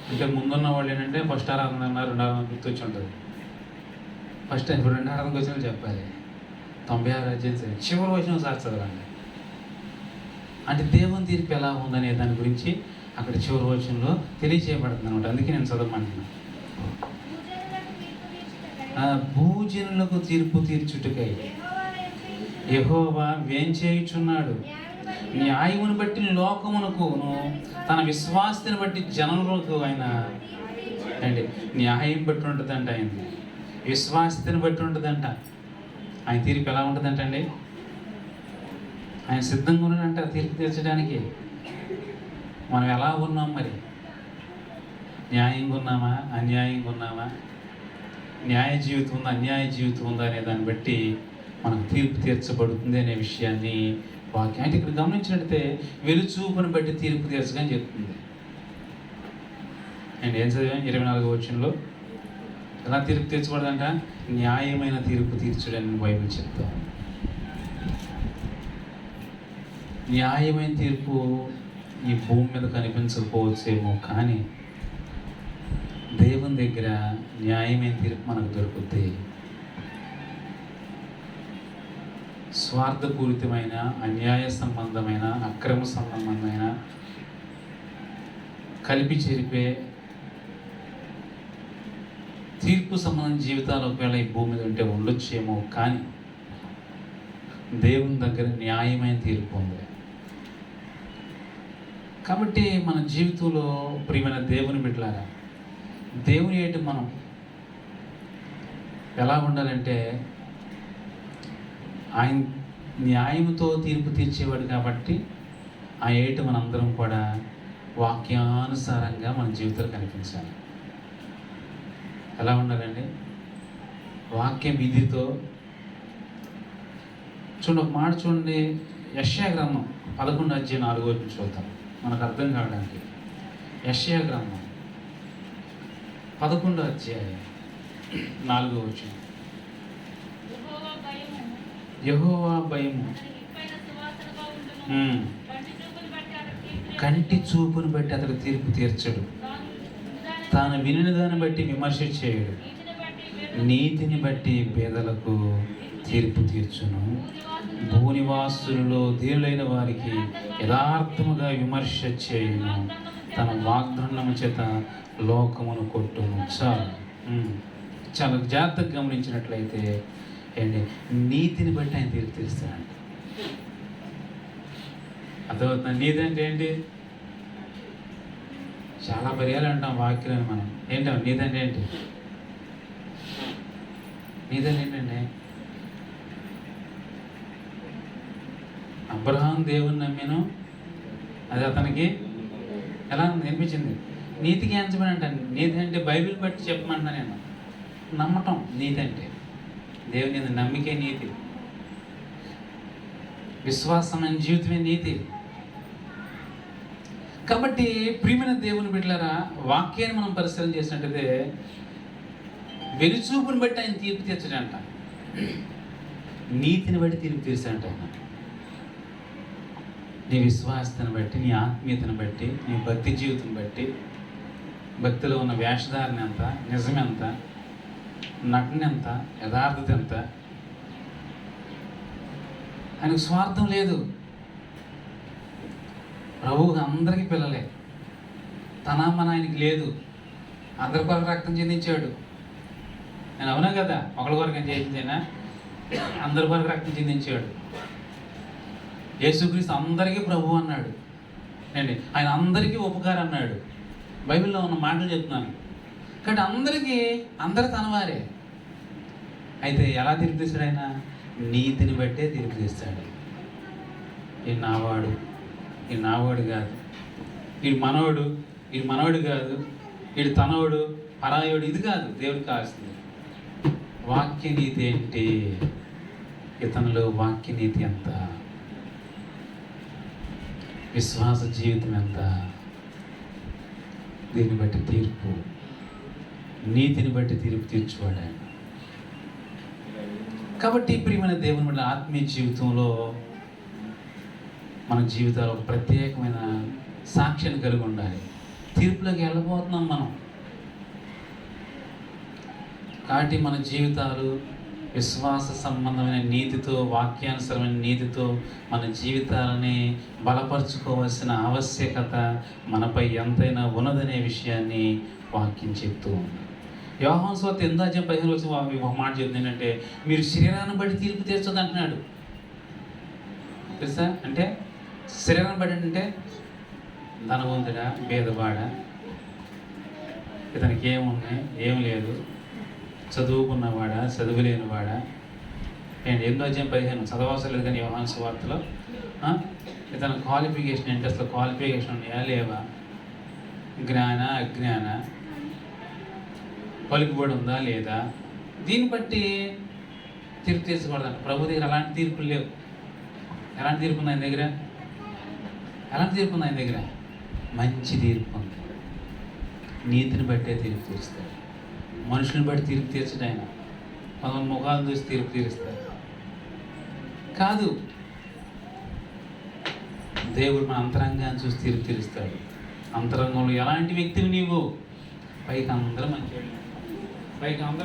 Speaker 1: అంటే ముందున్న వాళ్ళు ఏంటంటే ఫస్ట్ ఆరాధన అన్నారు, 2 ఆరాధన గుర్తొచ్చి ఉంటుంది. ఫస్ట్ ఇప్పుడు 2 ఆరాధనకు వచ్చిన చెప్పాలి. 96 అధ్యాయం చదివి చివరి వచ్చిన ఒకసారి చదవండి. అంటే దేవుని తీర్పు ఎలా ఉందనే దాని గురించి అక్కడ చివరి వచనంలో తెలియజేయబడుతుంది అనమాట. అందుకే నేను చదవమంటున్నాను. భూజనులకు తీర్పు తీర్చుటకై యెహోవా వేంచేయుచున్నాడు. న్యాయమును బట్టి లోకమునకును తన విశ్వాసతను బట్టి జనములకు ఆయన అండి న్యాయం బట్టి ఉంటుందంట. ఆయన విశ్వాసతను బట్టి ఉంటుందంట. ఆయన తీర్పు ఎలా ఉంటుందంటండి? ఆయన సిద్ధంగా ఉన్నాడంట తీర్పు తీర్చడానికి. మనం ఎలా ఉన్నాం మరి? న్యాయంగా ఉన్నామా, అన్యాయంగా ఉన్నామా? న్యాయ జీవితం ఉందా, అన్యాయ జీవితం ఉందా అనే దాన్ని బట్టి మనకు తీర్పు తీర్చబడుతుంది అనే విషయాన్ని వాక్యం అంటే ఇక్కడ గమనించినట్లయితే వెలుచూపుని బట్టి తీర్పు తీర్చగా చెప్తుంది. అండ్ ఏం చదివాం? 24వ వచనంలో ఎలా తీర్పు తీర్చబడదంట? న్యాయమైన తీర్పు తీర్చడని బైబిల్ చెప్తాం. న్యాయమైన తీర్పు ఈ భూమి మీద కనిపించకపోవచ్చేమో, కానీ దేవుని దగ్గర న్యాయమైన తీర్పు మనకు దొరుకుతుంది. స్వార్థపూరితమైన, అన్యాయ సంబంధమైన, అక్రమ సంబంధమైన, కలిపి చెరిపే తీర్పు సంబంధం జీవితాలు ఒకవేళ ఈ భూమి మీద ఉంటే ఉండొచ్చేమో, కానీ దేవుని దగ్గర న్యాయమైన తీర్పు ఉంది. కాబట్టి మన జీవితంలో ప్రియమైన దేవుని బిడ్డలారా, దేవుని ఏటి మనం ఎలా ఉండాలంటే ఆయన న్యాయంతో తీర్పు తీర్చేవాడు కాబట్టి ఆ ఏటి మనందరం కూడా వాక్యానుసారంగా మన జీవితాలు కనిపించాలి. ఎలా ఉండాలండి? వాక్యం విధితో. చూడండి, ఒక మాట చూడండి. యెషయా గ్రంథం 11వ అధ్యాయం 4వ వచనం చూద్దాం మనకు అర్థం కావడానికి. యెషయా గ్రంథం 11వ అధ్యాయం 4వ వచనం. యెహోవా భయము కంటి చూపును బట్టి అతడు తీర్పు తీర్చడు. తాను వినిన దాన్ని బట్టి విమర్శ చేయడు. నీతిని బట్టి పేదలకు తీర్పు తీర్చును. భూనివాసులలో దీనులైన వారికి యథార్థముగా విమర్శ చేయును. తన వాగ్దండము చేత లోకమును కొట్టును. చాలా జాగ్రత్తగా గమనించినట్లయితే ఏంటి, నీతిని బట్టి ఆయన తీర్పు తీస్తాడు. అర్థమవుతుంది? నీతి అంటే ఏంటి? చాలా పర్యాలు అంటాం వాక్యాలను మనం. ఏంటో నీతి అంటే ఏంటి? నీతి అంటే ఏంటండి? అబ్రహాం దేవుని నమ్మాను, అది అతనికి ఎలా అనిపించింది? నీతికి ఎంచమని అంటాను. నీతి అంటే బైబిల్ బట్టి చెప్పమంటున్నా నేను. నమ్మటం నీతి అంటే. దేవుని యందు నమ్మికే నీతి. విశ్వాసమైన జీవితమే నీతి. కాబట్టి ప్రియమైన దేవుని బిడ్డలారా, వాక్యాన్ని మనం పరిశీలన చేసినట్టయితే వెలుచూపుని బట్టి ఆయన తీర్పు తీర్చడంట, నీతిని బట్టి తీర్పు తీర్చాడంట ఆయన. నీ విశ్వాసతను బట్టి, నీ ఆత్మీయతను బట్టి, నీ భక్తి జీవితం బట్టి, భక్తిలో ఉన్న వేషధారణ ఎంత, నిజం ఎంత, నటన ఎంత, యథార్థత ఎంత. ఆయనకు స్వార్థం లేదు. ప్రభువుకి అందరికీ పిల్లలే. తన మన ఆయనకి లేదు. అందరి కొరకు రక్తం చెందించాడు. నేను అవునా కదా? ఒకరి కొరకు నేను చేయించేనా? అందరి కొరకు రక్తం చెందించాడు. యేసుక్రీస్తు అందరికీ ప్రభు అన్నాడు. అండి, ఆయన అందరికీ ఉపకారం అన్నాడు. బైబిల్లో ఉన్న మాటలు చెప్తున్నాను. కాబట్టి అందరు తనవారే. అయితే ఎలా తీర్పు తీస్తాడు ఆయన? నీతిని బట్టే తీర్పు తీస్తాడు. ఈ నావాడు కాదు, వీడు మనోడు కాదు, వీడు తనోడు పరాయోడు, ఇది కాదు దేవుడికి కావాల్సింది. వాక్య నీతి ఏంటి? ఇతనిలో వాక్య నీతి ఎంత, విశ్వాస జీవితం ఎంత, దీన్ని బట్టి తీర్పు, నీతిని బట్టి తీర్పు తీర్చువాడు ఆయన. కాబట్టి ప్రియమైన దేవుని వల్ల ఆత్మీయ జీవితంలో మన జీవితాలు ప్రత్యేకమైన సాక్ష్యాన్ని కలిగి ఉండాలి. తీర్పులోకి వెళ్ళబోతున్నాం మనం. కాబట్టి మన జీవితాలు విశ్వాస సంబంధమైన నీతితో, వాక్యానుసరమైన నీతితో మన జీవితాలని బలపరుచుకోవాల్సిన ఆవశ్యకత మనపై ఎంతైనా ఉన్నదనే విషయాన్ని వాక్యం చెప్తూ ఉంది. యోహాను సువార్త 8:15 ఒక మాట చెప్తుంది ఏంటంటే, మీరు శరీరాన్ని బట్టి తీర్పు తీర్చొద్దు అంటున్నాడు. తెలుసా? అంటే శరీరాన్ని బట్టి అంటే ధనవంతుడా, భేదవాడా, ఇతనికి ఏమున్నాయి, ఏం లేదు, చదువుకున్నవాడా, చదువులేనివాడా. ఏంటి 8:15 చదవవసరం లేదు. కానీ యోహాను సువార్తలో ఇతని క్వాలిఫికేషన్ ఏంటి, అసలు క్వాలిఫికేషన్ ఉన్నాయా లేవా, జ్ఞాన అజ్ఞాన, పలుకుబడి ఉందా లేదా, దీన్ని బట్టి తీర్పు తీర్చకూడదంట. ప్రభు దగ్గర అలాంటి తీర్పులు లేవు. ఎలాంటి తీర్పు ఉంది ఆయన దగ్గర? ఎలాంటి తీర్పు ఉంది ఆయన దగ్గర? మంచి తీర్పు ఉంది. నీతిని బట్టే తీర్పు తీరుస్తాడు. మనుషుని బట్టి తీర్పు తీర్చడు ఆయన. కొంతమంది ముఖాలను చూసి తీర్పు తీరుస్తాడు కాదు. దేవుడు మన అంతరంగాన్ని చూసి తీర్పు తీరుస్తాడు. అంతరంగంలో ఎలాంటి వ్యక్తివి నీవు? పైకి అందరూ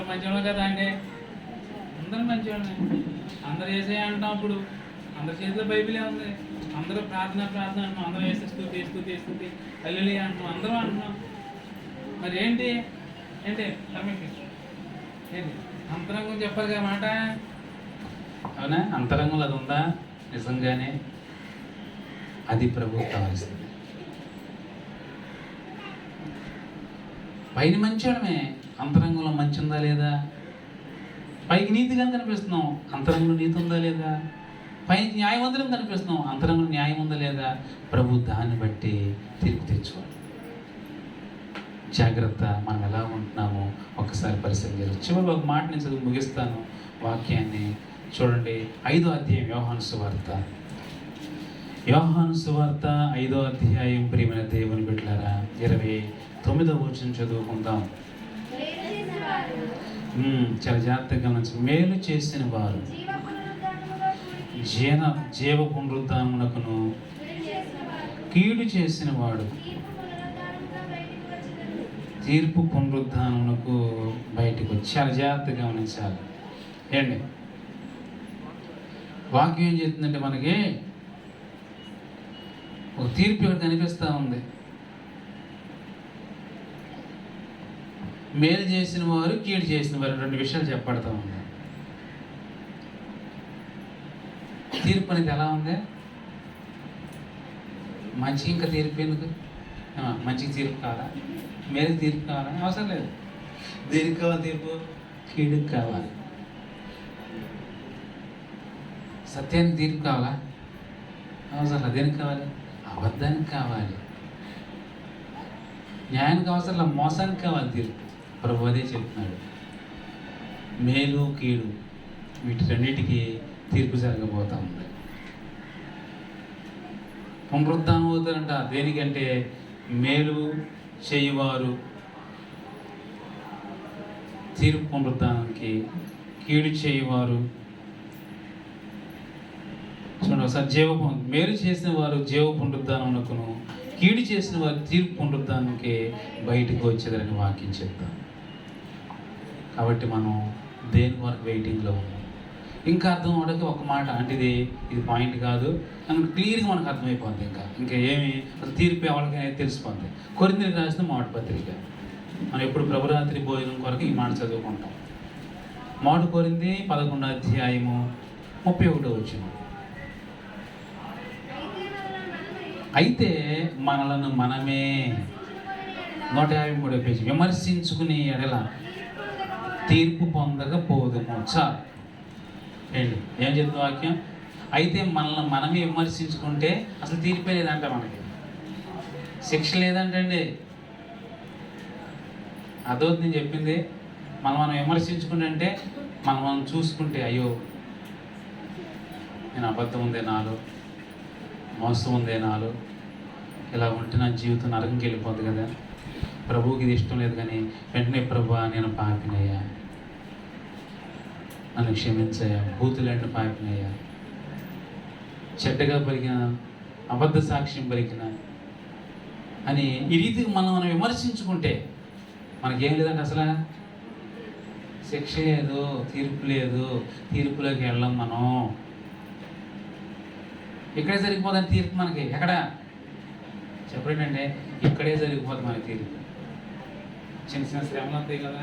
Speaker 1: మంచివాళ్ళు కదా అండి, అందరూ మంచివాళ్ళే, అందరూ వేసే అంటాం. అప్పుడు అందరి చేతిలో బైబిలే ఉంది. అందరూ ప్రార్థన అంటున్నాం, అందరూ వేసేస్తూ హల్లెలూయా అంటున్నాం, అందరూ అంటున్నాం. మరి ఏంటి ఏంటి అంతరంగం చెప్పాలి కదా మాట. అవునా? అంతరంగంలో అది ఉందా నిజంగానే? అది ప్రభువు కావాల్సింది. పైన మంచివాడమే, అంతరంగంలో మంచి ఉందా లేదా? పైకి నీతిగా కనిపిస్తున్నాం, అంతరంగంలో నీతి ఉందా లేదా? పైకి న్యాయవంతులం కనిపిస్తున్నాం, అంతరంగంలో న్యాయం ఉందా లేదా? ప్రభు దాన్ని బట్టి తీర్పు తెచ్చుకోవాలి. జాగ్రత్త, మనం ఎలా ఉంటున్నామో ఒకసారి పరిశీలన చేయాలి. చివరి ఒక మాట నేను చదివి ముగిస్తాను వాక్యాన్ని. చూడండి, 5వ అధ్యాయం యోహాను సువార్త 5వ అధ్యాయం. ప్రియమైన దేవుని బిడ్డలారా, 29వ వచనం చదువుకుందాం. చాలా జాగ్రత్తగా గమనించి, మేలు చేసిన వారు జీవ పునరుద్ధానమునకును, కీడు చేసిన వాడు తీర్పు పునరుద్ధానమునకు బయటకు వచ్చి. చాలా జాగ్రత్తగా గమనించాలి. ఏండి వాక్యం ఏం చెప్తుందంటే, మనకి ఒక తీర్పు ఇక్కడ కనిపిస్తూ ఉంది. మేలు చేసిన వారు, కీడు చేసిన వారు, 2 విషయాలు చెప్పబడతా ఉంది. తీర్పు అనేది ఎలా ఉంది? మంచికి ఇంకా తీర్పు ఎందుకు? మంచికి తీర్పు కావాలా? మేలుకి తీర్పు కావాలా? అవసరం లేదు. దేనికి కావాలి తీర్పు? కీడుకి కావాలి. సత్యానికి తీర్పు కావాలా? అవసరం లేదు. దేనికి కావాలి? అబద్ధానికి కావాలి. న్యాయానికి అవసరం లేదు, మోసానికి కావాలి తీర్పు. ప్రభు అదే చెప్తున్నాడు. మేలు కీడు వీటి రెండింటికి తీర్పు జరగబోతా ఉంది. పునరుద్ధానం అవుతారంట. దేనికంటే మేలు చేయువారు తీర్పు పునరుద్ధానానికి, కీడు చేయువారు చూడండి ఒకసారి మేలు చేసిన వారు జీవ పునరుద్ధానమునకును, కీడు చేసిన వారు తీర్పు పునరుద్ధానానికి బయటకు వచ్చేదని వాక్యం చెప్తాం. కాబట్టి మనం దేని వరకు వెయిటింగ్లో ఉన్నాం. ఇంకా అర్థం అవడానికి ఒక మాట అంటే ఇది పాయింట్ కాదు అని క్లియర్గా మనకు అర్థమైపోద్ది. ఇంకా ఏమి అసలు తీర్పు ఎవరికైనా తెలిసిపోద్ది. కొరింథీయులకు రాసిన మొదటి పత్రిక, మనం ఎప్పుడు ప్రభురాత్రి భోజనం కొరకు ఈ మాట చదువుకుంటాం. మొదటి కొరింథీ 11వ అధ్యాయము 31వ వచనం. అయితే మనలను మనమే 153వ పేజీ, విమర్శించుకునే ఎడల తీర్పు పొందకపోదుము. చాలు ఏంటి ఏం చెప్తుంది వాక్యం? అయితే మనల్ని మనమే విమర్శించుకుంటే అసలు తీర్పే లేదంట, మనకి శిక్ష లేదంటండి. అదోది నేను చెప్పింది. మనం విమర్శించుకుంటే మనం చూసుకుంటే అయ్యో నేను అబద్ధం ఉందే నాలో, మోసం ఉందే నాలో, ఇలా ఉంటే నా జీవితం నరకంకి వెళ్ళిపోద్ది కదా, ప్రభువుకి ఇది ఇష్టం లేదు. కానీ వెంటనే ప్రభువా నేను పాపినయ్యా, నన్ను క్షమించయ్యా, బూతులాంటి పాపినయ్యా, చెడ్డగా పలికిన, అబద్ధ సాక్ష్యం పలికిన అని ఈ రీతికి మనం విమర్శించుకుంటే మనకేం లేదంటే అసలు శిక్ష లేదు, తీర్పు లేదు, తీర్పులోకి వెళ్ళాం మనం. ఇక్కడే జరిగిపోదని తీర్పు మనకి. ఎక్కడ చెప్పలేంటే ఇక్కడే జరిగిపోతుంది మనకి తీర్పు. చిన్న చిన్న శ్రమలు అంతాయి కదా,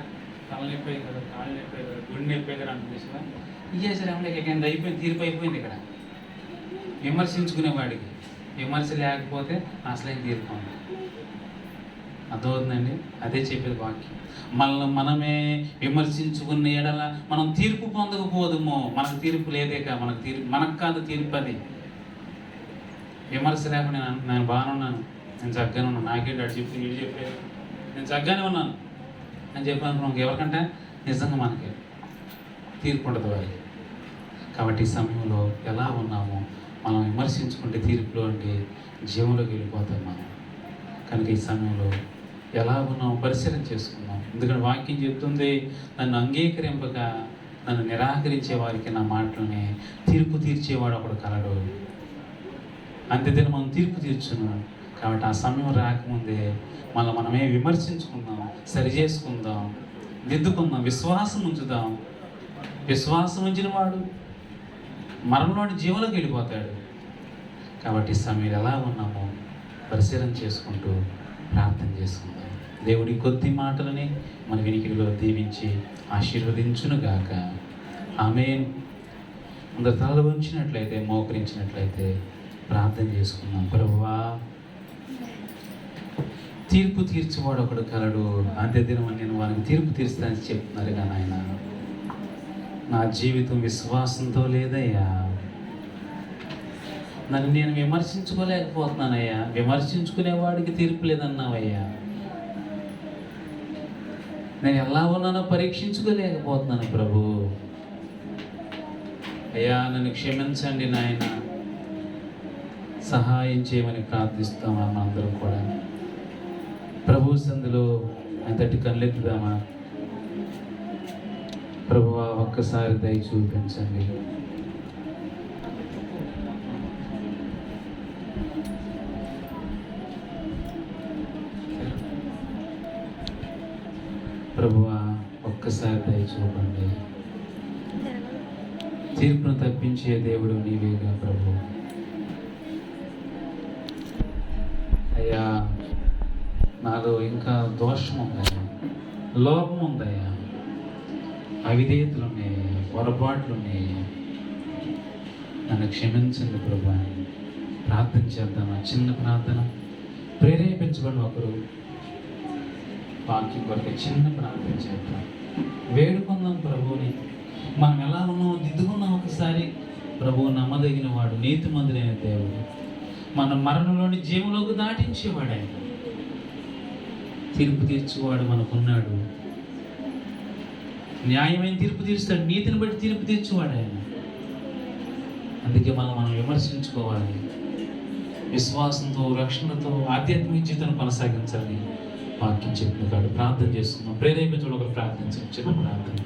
Speaker 1: తల నొప్పాయి కదా, కాళ్ళు నొప్పాయి కదా, గుండె నొప్పాయి కదా అంటున్నా. ఇదే శ్రమలకి ఎక్కడ అయిపోయింది, తీర్పు అయిపోయింది. ఇక్కడ విమర్శించుకునేవాడికి విమర్శ లేకపోతే అసలైన తీర్పు ఉంది. అర్థమవుతుందండి? అదే చెప్పేది వాక్యం. మనల్ని మనమే విమర్శించుకున్న ఎడల మనం తీర్పు పొందకపోదుము. మనకు తీర్పు లేదేక, మనకు కాదు తీర్పు. అది విమర్శ లేకుండా నేను బాగానే ఉన్నాను, నేను చక్కగానే ఉన్నాను, నాకేంటి అటు చెప్పి ఇటు చెప్పేది, నేను చక్కగానే ఉన్నాను అని చెప్పాను. ఎవరికంటే నిజంగా మనకి తీర్పు ఉండదు వారికి. కాబట్టి ఈ సమయంలో ఎలా ఉన్నామో మనం విమర్శించుకుంటే తీర్పులో అంటే జీవంలోకి వెళ్ళిపోతాం మనం. కనుక ఈ సమయంలో ఎలా ఉన్నామో పరిశీలన చేసుకున్నాం. ఎందుకంటే వాక్యం చెప్తుంది, నన్ను అంగీకరింపక నన్ను నిరాకరించే వారికి నా మాటలని తీర్పు తీర్చేవాడు ఒకడు కలడు. అంతేదిన మనం తీర్పు తీర్చున్నాం. కాబట్టి ఆ సమయం రాకముందే మనమే విమర్శించుకుందాం, సరి చేసుకుందాం, దిద్దుకుందాం, విశ్వాసం ఉంచుదాం. విశ్వాసం ఉంచిన వాడు మరణంలోని జీవులకు వెళ్ళిపోతాడు. కాబట్టి ఈ సమయం ఎలా ఉన్నామో పరిశీలన చేసుకుంటూ ప్రార్థన చేసుకుందాం. దేవుడి కొద్ది మాటలని మన వినికిడిలో దీవించి ఆశీర్వదించునుగాక. ఆమేన్. అందరు తలలు ఉంచినట్లయితే, మోకరించినట్లయితే ప్రార్థన చేసుకుందాం. ప్రభువా, తీర్పు తీర్చేవాడు ఒకడు కలడు. అంత్యదినం నేను వారికి తీర్పు తీర్స్తానని చెప్తున్నారు. కానీ ఆయన నా జీవితం విశ్వాసంతో లేదయ్యా. నన్ను నేను విమర్శించుకోలేకపోతున్నానయ్యా. విమర్శించుకునేవాడికి తీర్పు లేదన్నావయ్యా. నేను ఎలా ఉన్నానో పరీక్షించుకోలేకపోతున్నాను ప్రభు. అయ్యా నన్ను క్షమించండి నాయన, సహాయం చేయమని ప్రార్థిస్తాం అందరం కూడా. ప్రభు సందులో అంతటి కళ్ళెత్తుదామా? ప్రభువా ఒక్కసారి దయ చూపించండి. ప్రభువా ఒక్కసారి దయ చూపండి. తీర్పును తప్పించే దేవుడు నీవేగా ప్రభు. అయ్యా నాలో ఇంకా దోషం ఉందయ్యా, లోపం ఉందయ్యా, అవిధేయతలు ఉన్నాయి, పొరపాట్లు ఉన్నాయి. నన్ను క్షమించండి ప్రభు అని ప్రార్థన చేద్దాం. చిన్న ప్రార్థన ప్రేరేపించబడి ఒకరు వాక్యం కొరకు చిన్న ప్రార్థన చేద్దాం. వేడుకుందాం ప్రభువుని. మనం ఎలా ఉన్నామో దిద్దుకున్నాం ఒకసారి. ప్రభువు నమ్మదగిన వాడు, నీతిమంతుడైన దేవుడు, మన మరణంలోని జీవంలోకి దాటించేవాడు ఆయన. తీర్పు తీర్చువాడు మనకున్నాడు. న్యాయమైన తీర్పు తీరుస్తాడు, నీతిని బట్టి తీర్పు తీర్చువాడు ఆయన. అందుకే మనం విమర్శించుకోవాలి, విశ్వాసంతో, రక్షణతో ఆధ్యాత్మిక జీవితాన్ని కొనసాగించాలి. వాక్యం చెప్పిన కాదు. ప్రార్థన చేసుకుందాం. ప్రేరేపించడం ఒకరు ప్రార్థించండి. చిన్న ప్రార్థన.